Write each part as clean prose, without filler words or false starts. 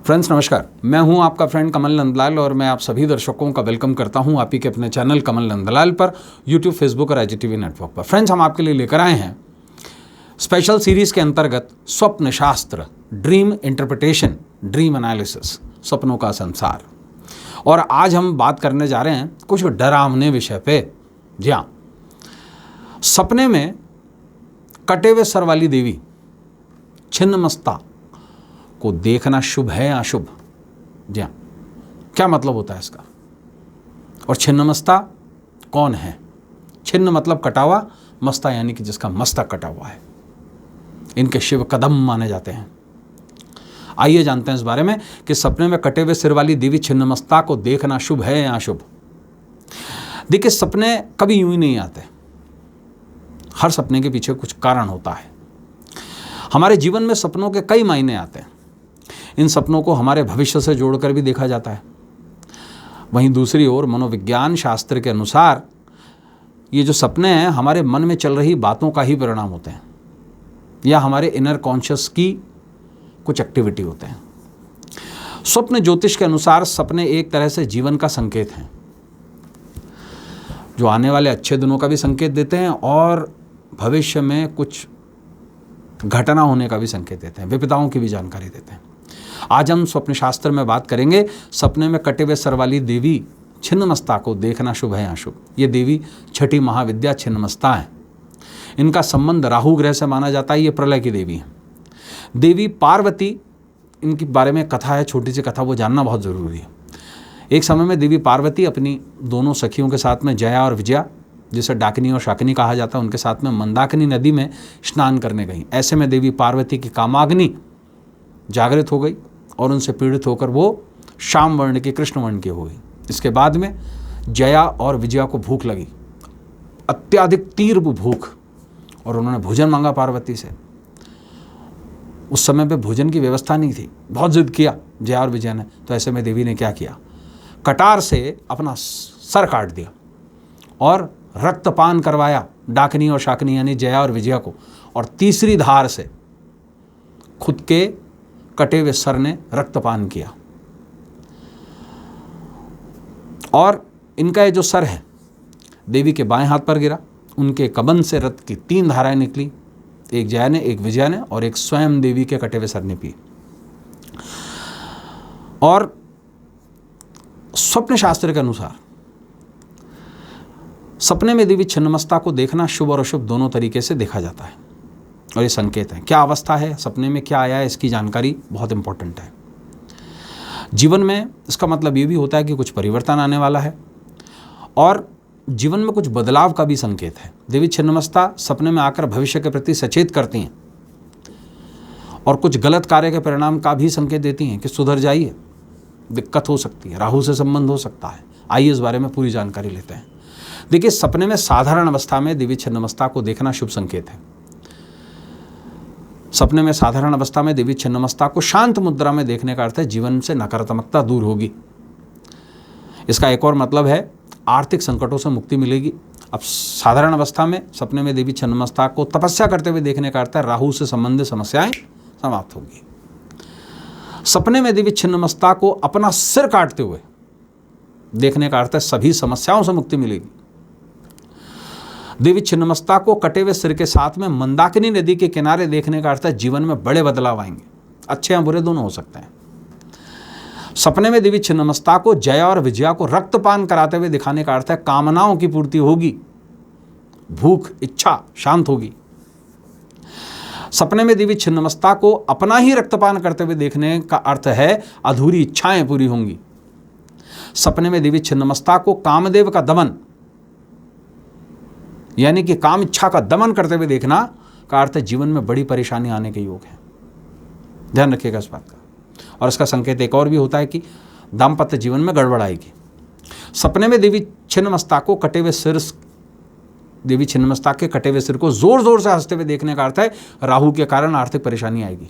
Friends नमस्कार, मैं हूं आपका फ्रेंड कमल नंदलाल और मैं आप सभी दर्शकों का वेलकम करता हूं आप ही के अपने चैनल कमल नंदलाल पर यूट्यूब, फेसबुक और IGTV नेटवर्क पर। फ्रेंड्स, हम आपके लिए लेकर आए हैं स्पेशल सीरीज के अंतर्गत स्वप्न शास्त्र, ड्रीम इंटरप्रिटेशन, ड्रीम एनालिसिस, सपनों का संसार। और आज हम बात करने जा रहे हैं कुछ डरावने विषय पे। जी हाँ, सपने में कटे हुए सर वाली देवी छिन्नमस्ता को देखना शुभ है या अशुभ? जी हाँ, क्या मतलब होता है इसका? और छिन्नमस्ता कौन है? छिन्न मतलब कटा हुआ, मस्ता यानी कि जिसका मस्तक कटा हुआ है। इनके शिव कदम माने जाते हैं। आइए जानते हैं इस बारे में कि सपने में कटे हुए सिर वाली देवी छिन्नमस्ता को देखना शुभ है या अशुभ। देखिए, सपने कभी यूं ही नहीं आते। हर सपने के पीछे कुछ कारण होता है। हमारे जीवन में सपनों के कई मायने आते हैं। इन सपनों को हमारे भविष्य से जोड़कर भी देखा जाता है। वहीं दूसरी ओर मनोविज्ञान शास्त्र के अनुसार ये जो सपने हैं हमारे मन में चल रही बातों का ही परिणाम होते हैं या हमारे इनर कॉन्शियस की कुछ एक्टिविटी होते हैं। स्वप्न ज्योतिष के अनुसार सपने एक तरह से जीवन का संकेत हैं, जो आने वाले अच्छे दिनों का भी संकेत देते हैं और भविष्य में कुछ घटना होने का भी संकेत देते हैं, विपदाओं की भी जानकारी देते हैं। आज हम स्वप्न शास्त्र में बात करेंगे सपने में कटे हुए सर वाली देवी छिन्नमस्ता को देखना शुभ है या अशुभ। ये देवी छठी महाविद्या छिन्नमस्ता है। इनका संबंध राहु ग्रह से माना जाता है। ये प्रलय की देवी है। देवी पार्वती, इनके बारे में कथा है, छोटी सी कथा, वो जानना बहुत ज़रूरी है। एक समय में देवी पार्वती अपनी दोनों सखियों के साथ में, जया और विजया, जिसे डाकिनी और शाकिनी कहा जाता है, उनके साथ में मंदाकिनी नदी में स्नान करने गई। ऐसे में देवी पार्वती की कामाग्नि जागृत हो गई और उनसे पीड़ित होकर वो श्याम वर्ण की, कृष्ण वर्ण की हो गई। इसके बाद में जया और विजया को भूख लगी, अत्यधिक तीव्र भूख, और उन्होंने भोजन मांगा पार्वती से। उस समय पे भोजन की व्यवस्था नहीं थी। बहुत जिद किया जया और विजया ने। तो ऐसे में देवी ने क्या किया, कटार से अपना सर काट दिया और रक्तपान करवाया डाकिनी और शाकिनी यानी जया और विजया को, और तीसरी धार से खुद के कटे हुए सर ने रक्तपान किया। और इनका ये जो सर है देवी के बाएं हाथ पर गिरा। उनके कबंध से रक्त की 3 धाराएं निकली, एक जया ने, एक विजया ने और एक स्वयं देवी के कटे हुए सर ने पी। और स्वप्न शास्त्र के अनुसार सपने में देवी छिन्नमस्ता को देखना शुभ और अशुभ दोनों तरीके से देखा जाता है और ये संकेत है। क्या अवस्था है, सपने में क्या आया है, इसकी जानकारी बहुत इंपॉर्टेंट है। जीवन में इसका मतलब ये भी होता है कि कुछ परिवर्तन आने वाला है और जीवन में कुछ बदलाव का भी संकेत है। देवी छिन्नमस्ता सपने में आकर भविष्य के प्रति सचेत करती हैं और कुछ गलत कार्य के परिणाम का भी संकेत देती हैं कि सुधर जाइए, दिक्कत हो सकती है, राहु से संबंध हो सकता है। आइए इस बारे में पूरी जानकारी लेते हैं। देखिए, सपने में साधारण अवस्था में देवी छिन्नमस्ता को देखना शुभ संकेत है। सपने में साधारण अवस्था में देवी छिन्नमस्ता को शांत मुद्रा में देखने का अर्थ है जीवन से नकारात्मकता दूर होगी। इसका एक और मतलब है आर्थिक संकटों से मुक्ति मिलेगी। अब साधारण अवस्था में सपने में देवी छिन्नमस्ता को तपस्या करते हुए देखने का अर्थ है राहु से संबंधित समस्याएं समाप्त होगी। सपने में देवी छिन्नमस्ता को अपना सिर काटते हुए देखने का अर्थ है सभी समस्याओं से मुक्ति मिलेगी। देवी छिन्नमस्ता को कटे हुए सिर के साथ में मंदाकिनी नदी के किनारे देखने का अर्थ है जीवन में बड़े बदलाव आएंगे, अच्छे या बुरे दोनों हो सकते हैं। सपने में देवी छिन्नमस्ता को जया और विजया को रक्तपान कराते हुए दिखाने का अर्थ है कामनाओं की पूर्ति होगी, भूख इच्छा शांत होगी। सपने में देवी छिन्नमस्ता को अपना ही रक्तपान करते हुए देखने का अर्थ है अधूरी इच्छाएं पूरी होंगी। सपने में देवी छिन्नमस्ता को कामदेव का दमन यानी कि काम इच्छा का दमन करते हुए देखना का अर्थ है जीवन में बड़ी परेशानी आने के योग है। ध्यान रखिएगा इस बात का। और इसका संकेत एक और भी होता है कि दाम्पत्य जीवन में गड़बड़ आएगी। सपने में देवी छिन्नमस्ता को कटे हुए सिर, देवी छिन्नमस्ता के कटे हुए सिर को जोर जोर से हंसते हुए देखने का अर्थ है राहु के कारण आर्थिक परेशानी आएगी।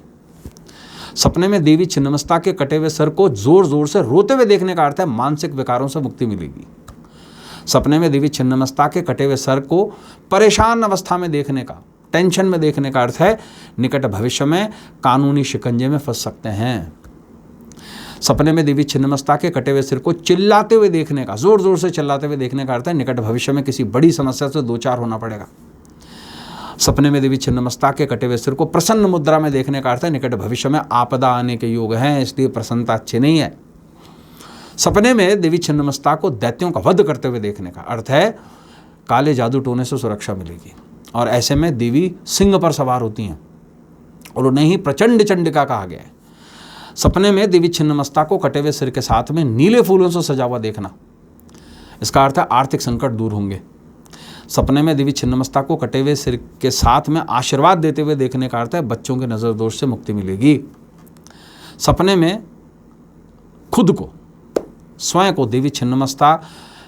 सपने में देवी छिन्नमस्ता के कटे हुए सिर को जोर जोर से रोते हुए देखने का अर्थ है मानसिक विकारों से मुक्ति मिलेगी। सपने में देवी छिन्नमस्ता के कटे हुए सर को परेशान अवस्था में देखने का, टेंशन में देखने का अर्थ है निकट भविष्य में कानूनी शिकंजे में फंस सकते हैं। सपने में देवी छिन्नमस्ता के कटे हुए सिर को चिल्लाते हुए देखने का, जोर जोर से चिल्लाते हुए देखने का अर्थ है निकट भविष्य में किसी बड़ी समस्या से दो चार होना पड़ेगा। सपने में देवी छिन्नमस्ता के कटे हुए सिर को प्रसन्न मुद्रा में देखने का अर्थ है निकट भविष्य में आपदा आने के योग हैं, इसलिए प्रसन्नता अच्छी नहीं है। सपने में देवी छिन्नमस्ता को दैत्यों का वध करते हुए देखने का अर्थ है काले जादू टोने से सुरक्षा मिलेगी, और ऐसे में देवी सिंह पर सवार होती हैं और उन्हें ही प्रचंड चंडिका कहा गया है। सपने में देवी छिन्नमस्ता को कटे हुए सिर के साथ में नीले फूलों से सजा हुआ देखना, इसका अर्थ है आर्थिक संकट दूर होंगे। सपने में देवी छिन्नमस्ता को कटे हुए सिर के साथ में आशीर्वाद देते हुए देखने का अर्थ है बच्चों के नज़र दोष से मुक्ति मिलेगी। सपने में खुद को, स्वयं को देवी छिन्नमस्ता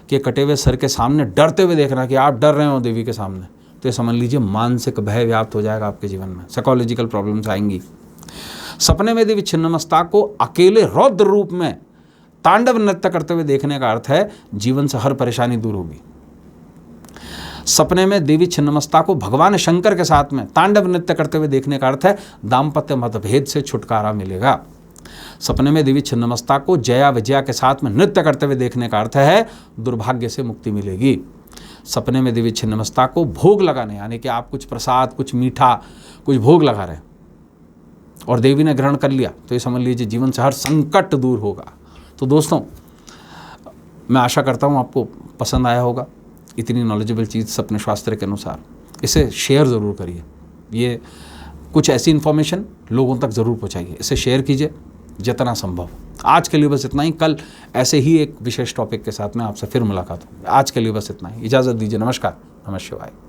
के कटे हुए सिर के सामने डरते हुए देखना कि आप डर रहे हो देवी के सामने, तो ये समझ लीजिए मानसिक भय व्याप्त हो जाएगा आपके जीवन में, साइकोलॉजिकल प्रॉब्लम्स आएंगी। सपने में देवी छिन्नमस्ता को अकेले रौद्र रूप में तांडव नृत्य करते हुए देखने का अर्थ है जीवन से हर परेशानी दूर होगी। सपने में देवी छिन्नमस्ता को भगवान शंकर के साथ में तांडव नृत्य करते हुए देखने का अर्थ है दाम्पत्य मतभेद से छुटकारा मिलेगा। सपने में देवी छिन्नमस्ता को जया विजया के साथ में नृत्य करते हुए देखने का अर्थ है दुर्भाग्य से मुक्ति मिलेगी। सपने में देवी छिन्नमस्ता को भोग लगाने, यानी कि आप कुछ प्रसाद, कुछ मीठा, कुछ भोग लगा रहे हैं और देवी ने ग्रहण कर लिया, तो ये समझ लीजिए जीवन से हर संकट दूर होगा। तो दोस्तों, मैं आशा करता हूँ आपको पसंद आया होगा इतनी नॉलेजेबल चीज़ अपने शास्त्र के अनुसार। इसे शेयर ज़रूर करिए, ये कुछ ऐसी इन्फॉर्मेशन लोगों तक ज़रूर पहुँचाइए, इसे शेयर कीजिए जितना संभव। आज के लिए बस इतना ही, कल ऐसे ही एक विशेष टॉपिक के साथ में आपसे फिर मुलाकात होगी। आज के लिए बस इतना ही, इजाज़त दीजिए। नमस्कार, नमः शिवाय।